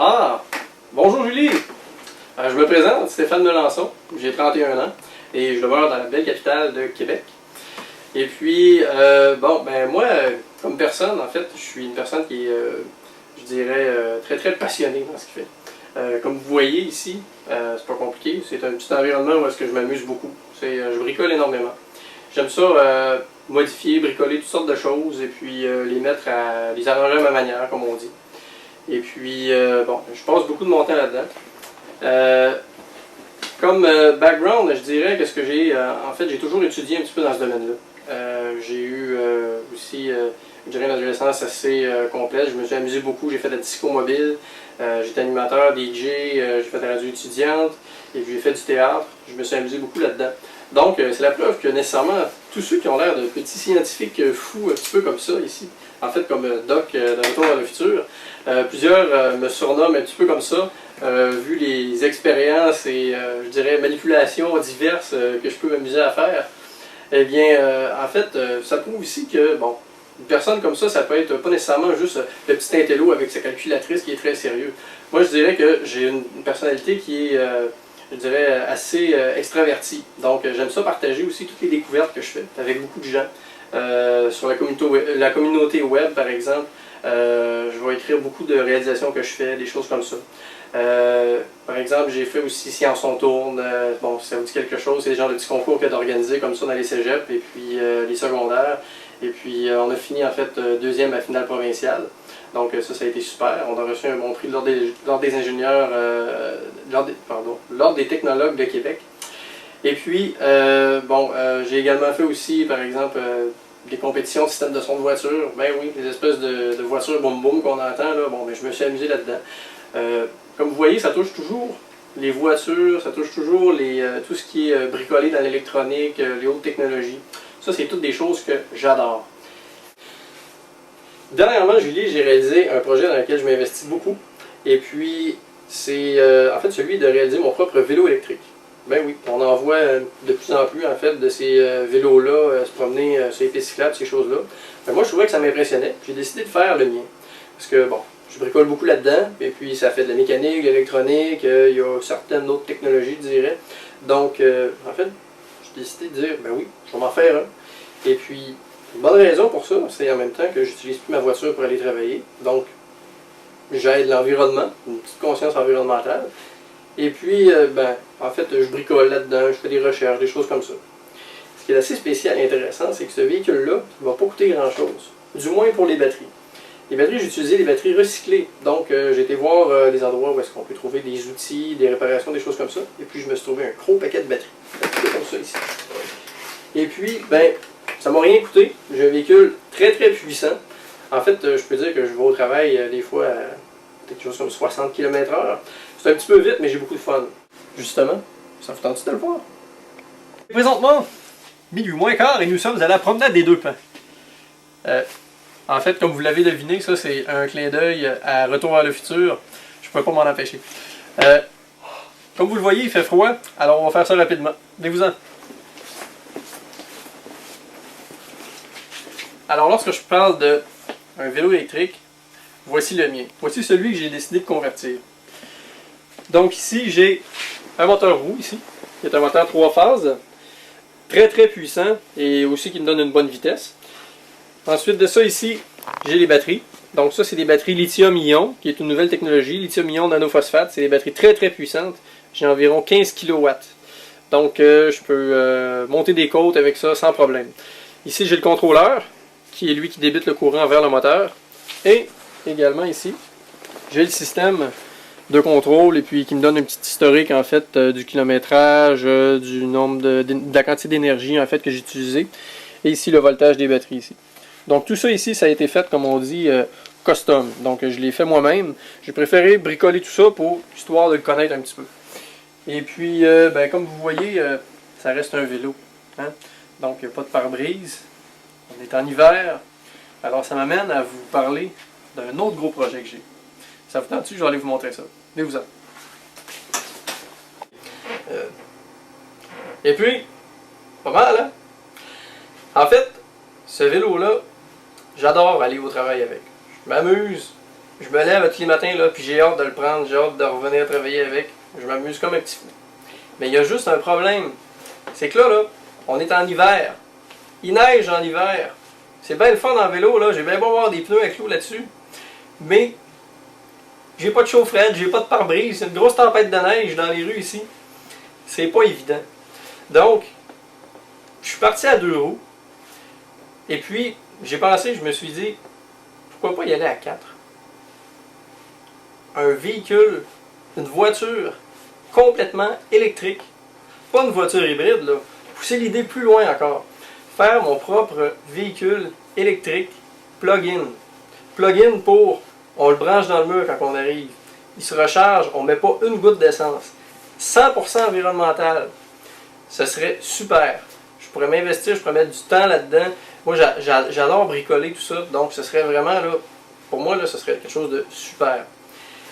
Ah! Bonjour Julie! Je me présente, Stéphane Melançon, j'ai 31 ans et je demeure dans la belle capitale de Québec. Et puis, moi, comme personne, en fait, je suis une personne qui est, je dirais, très passionnée dans ce qu'il fait. Comme vous voyez ici, c'est pas compliqué, c'est un petit environnement où est-ce que je m'amuse beaucoup. Je bricole énormément. J'aime ça modifier, bricoler toutes sortes de choses et puis les arranger à ma manière, comme on dit. Et puis, je passe beaucoup de mon temps là-dedans. Comme background, je dirais que ce que j'ai, en fait, j'ai toujours étudié un petit peu dans ce domaine-là. J'ai eu aussi, je dirais, une adolescence assez complète. Je me suis amusé beaucoup, j'ai fait de la disco mobile, j'étais animateur, DJ, j'ai fait de la radio étudiante, et puis j'ai fait du théâtre. Je me suis amusé beaucoup là-dedans. Donc, c'est la preuve que nécessairement, tous ceux qui ont l'air de petits scientifiques fous, un petit peu comme ça ici, en fait comme Doc de Retour vers le futur, plusieurs me surnomment un petit peu comme ça, vu les expériences et, je dirais, manipulations diverses que je peux m'amuser à faire. Eh bien, en fait, ça prouve aussi que, bon, une personne comme ça peut être pas nécessairement juste le petit intello avec sa calculatrice qui est très sérieux. Moi, je dirais que j'ai une personnalité qui est, je dirais, assez extravertie. Donc, j'aime ça partager aussi toutes les découvertes que je fais avec beaucoup de gens. Sur la communauté web, par exemple, je vais écrire beaucoup de réalisations que je fais, des choses comme ça. Par exemple, j'ai fait aussi Science on tourne, bon, ça vous dit quelque chose, c'est le genre de petits concours qu'il y a d'organiser comme ça dans les cégeps et puis les secondaires. Et puis on a fini en fait deuxième à la finale provinciale. Donc ça a été super. On a reçu un bon prix lors des ingénieurs, lors des technologues de Québec. Et puis, j'ai également fait aussi, par exemple, des compétitions de système de son de voiture. Ben oui, des espèces de voitures boum-boum qu'on entend, là. Bon, ben, je me suis amusé là-dedans. Comme vous voyez, ça touche toujours les voitures, ça touche toujours tout ce qui est bricolé dans l'électronique, les hautes technologies. Ça, c'est toutes des choses que j'adore. Dernièrement, Julie, j'ai réalisé un projet dans lequel je m'investis beaucoup. Et puis, c'est en fait celui de réaliser mon propre vélo électrique. Ben oui, on en voit de plus en plus en fait de ces vélos-là se promener sur les pistes cyclables, ces choses-là. Ben, moi, je trouvais que ça m'impressionnait. J'ai décidé de faire le mien. Parce que, bon, je bricole beaucoup là-dedans, et puis ça fait de la mécanique, de l'électronique, il y a certaines autres technologies, je dirais. Donc, en fait, j'ai décidé de dire, ben oui, je vais m'en faire un. Et puis, une bonne raison pour ça, c'est en même temps que j'utilise plus ma voiture pour aller travailler. Donc, j'aide l'environnement, une petite conscience environnementale. Et puis, en fait, je bricole là-dedans, je fais des recherches, des choses comme ça. Ce qui est assez spécial et intéressant, c'est que ce véhicule-là ne va pas coûter grand-chose, du moins pour les batteries. Les batteries, j'ai utilisé des batteries recyclées. Donc, j'ai été voir des endroits où est-ce qu'on peut trouver des outils, des réparations, des choses comme ça. Et puis, je me suis trouvé un gros paquet de batteries. Comme ça ici. Et puis, ça m'a rien coûté. J'ai un véhicule très puissant. En fait, je peux dire que je vais au travail des fois à quelque chose comme 60 km/h. C'est un petit peu vite, mais j'ai beaucoup de fun. Justement, ça vous tente de le voir? Présentement, minuit moins quart et nous sommes à la promenade des Deux Pins. En fait, comme vous l'avez deviné, ça c'est un clin d'œil à Retour vers le futur. Je ne peux pas m'en empêcher. Comme vous le voyez, il fait froid, alors on va faire ça rapidement. Venez-vous-en. Alors lorsque je parle d'un vélo électrique, voici le mien. Voici celui que j'ai décidé de convertir. Donc ici, j'ai un moteur roue, ici, qui est un moteur 3 phases, très puissant et aussi qui me donne une bonne vitesse. Ensuite de ça, ici, j'ai les batteries. Donc ça, c'est des batteries lithium-ion, qui est une nouvelle technologie. Lithium-ion nanophosphate, c'est des batteries très puissantes. J'ai environ 15 kW. Donc je peux monter des côtes avec ça sans problème. Ici, j'ai le contrôleur, qui est lui qui débite le courant vers le moteur. Et également ici, j'ai le système de contrôle et puis qui me donne un petit historique en fait du kilométrage, du nombre de la quantité d'énergie en fait que j'ai utilisé. Et ici, le voltage des batteries ici. Donc tout ça ici, ça a été fait, comme on dit, custom. Donc je l'ai fait moi-même. J'ai préféré bricoler tout ça pour histoire de le connaître un petit peu. Et puis, comme vous voyez, ça reste un vélo. Hein? Donc il n'y a pas de pare-brise. On est en hiver. Alors ça m'amène à vous parler d'un autre gros projet que j'ai. Ça vous tente-tu? Je vais aller vous montrer ça. Venez-vous-en. Et puis, pas mal, hein? En fait, ce vélo-là, j'adore aller au travail avec. Je m'amuse, je me lève tous les matins, là, puis j'ai hâte de le prendre, j'ai hâte de revenir travailler avec. Je m'amuse comme un petit fou. Mais il y a juste un problème. C'est que là, on est en hiver. Il neige en hiver. C'est bien le fun en vélo, là. J'ai bien beau avoir des pneus à clous là-dessus. Mais, j'ai pas de chaufferette, j'ai pas de pare-brise. C'est une grosse tempête de neige dans les rues ici. C'est pas évident. Donc, je suis parti à 2 roues. Et puis, j'ai pensé, je me suis dit, pourquoi pas y aller à 4? Un véhicule, une voiture complètement électrique. Pas une voiture hybride, là. Pousser l'idée plus loin encore. Faire mon propre véhicule électrique plug-in. Plug-in pour, on le branche dans le mur quand on arrive. Il se recharge, on ne met pas une goutte d'essence. 100% environnemental. Ce serait super. Je pourrais m'investir, je pourrais mettre du temps là-dedans. Moi, j'adore bricoler tout ça. Donc, ce serait vraiment, là, pour moi, là, ce serait quelque chose de super.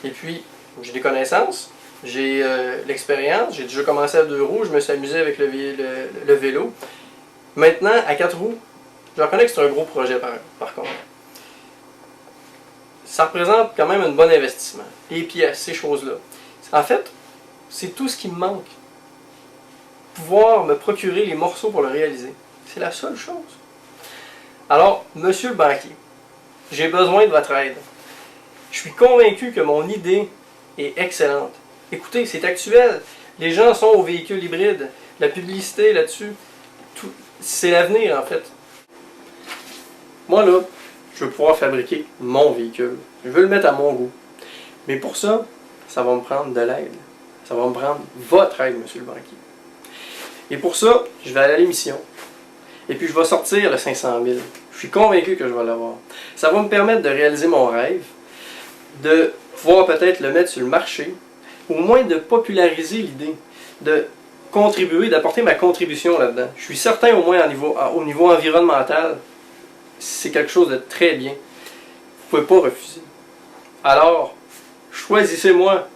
Et puis, j'ai des connaissances. J'ai l'expérience, j'ai déjà commencé à 2 roues, je me suis amusé avec le vélo. Maintenant, à 4 roues, je reconnais que c'est un gros projet par contre. Ça représente quand même un bon investissement. Les pièces, ces choses-là. En fait, c'est tout ce qui me manque. Pouvoir me procurer les morceaux pour le réaliser. C'est la seule chose. Alors, monsieur le banquier, j'ai besoin de votre aide. Je suis convaincu que mon idée est excellente. Écoutez, c'est actuel. Les gens sont aux véhicules hybrides. La publicité là-dessus, c'est l'avenir en fait. Moi là, je veux pouvoir fabriquer mon véhicule. Je veux le mettre à mon goût. Mais pour ça, ça va me prendre de l'aide. Ça va me prendre votre aide, monsieur le banquier. Et pour ça, je vais aller à l'émission. Et puis je vais sortir le 500 000. Je suis convaincu que je vais l'avoir. Ça va me permettre de réaliser mon rêve, de pouvoir peut-être le mettre sur le marché, au moins de populariser l'idée, de contribuer, d'apporter ma contribution là-dedans. Je suis certain au moins au niveau environnemental, c'est quelque chose de très bien. Vous ne pouvez pas refuser. Alors, choisissez-moi.